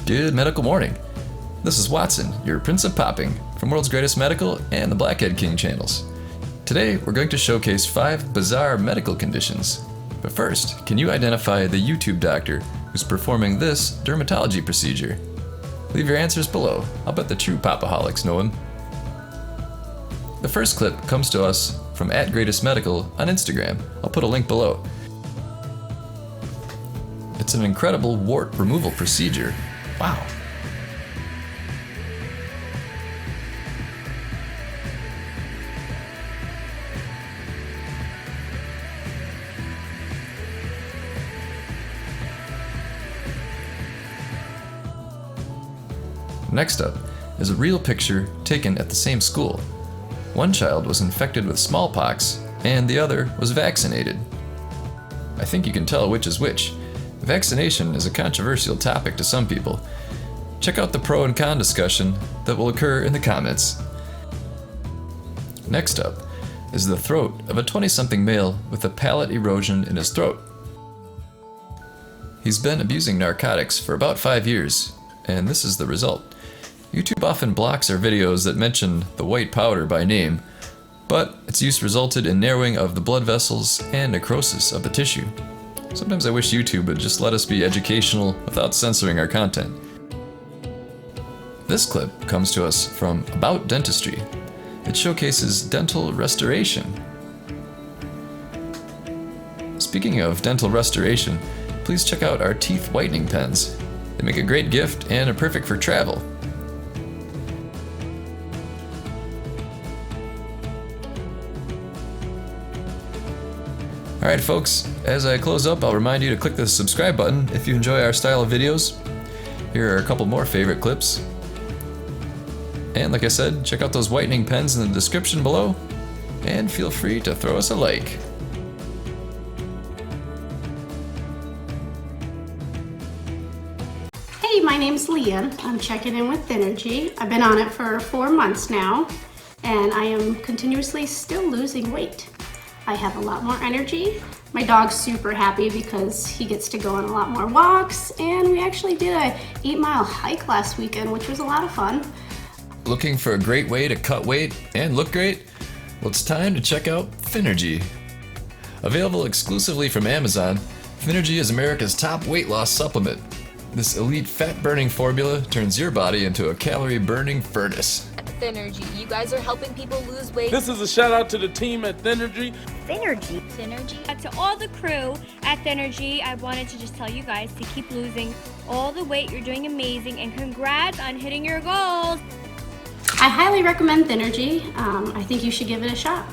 Good medical morning. This is Watson, your Prince of Popping, from World's Greatest Medical and the Blackhead King channels. Today, we're going to showcase 5 bizarre medical conditions. But first, can you identify the YouTube doctor who's performing this dermatology procedure? Leave your answers below. I'll bet the true popaholics know him. The first clip comes to us from @GreatestMedical on Instagram. I'll put a link below. It's an incredible wart removal procedure. Wow. Next up is a real picture taken at the same school. One child was infected with smallpox and the other was vaccinated. I think you can tell which is which. Vaccination is a controversial topic to some people. Check out the pro and con discussion that will occur in the comments. Next up is the throat of a 20-something male with a palate erosion in his throat. He's been abusing narcotics for about 5 years, and this is the result. YouTube often blocks our videos that mention the white powder by name, but its use resulted in narrowing of the blood vessels and necrosis of the tissue. Sometimes I wish YouTube would just let us be educational without censoring our content. This clip comes to us from About Dentistry. It showcases dental restoration. Speaking of dental restoration, please check out our teeth whitening pens. They make a great gift and are perfect for travel. Alright folks, as I close up, I'll remind you to click the subscribe button if you enjoy our style of videos. Here are a couple more favorite clips. And like I said, check out those whitening pens in the description below, and feel free to throw us a like. Hey, my name's Leanne. I'm checking in with Thynergy. I've been on it for 4 months now, and I am continuously still losing weight. I have a lot more energy. My dog's super happy because he gets to go on a lot more walks, and we actually did a 8-mile hike last weekend, which was a lot of fun. Looking for a great way to cut weight and look great? Well, it's time to check out Thynergy. Available exclusively from Amazon, Thynergy is America's top weight loss supplement. This elite fat-burning formula turns your body into a calorie-burning furnace. Thynergy, you guys are helping people lose weight. This is a shout out to the team at Thynergy. Thynergy. To all the crew at Thynergy, I wanted to just tell you guys to keep losing all the weight. You're doing amazing, and congrats on hitting your goals. I highly recommend Thynergy. I think you should give it a shot.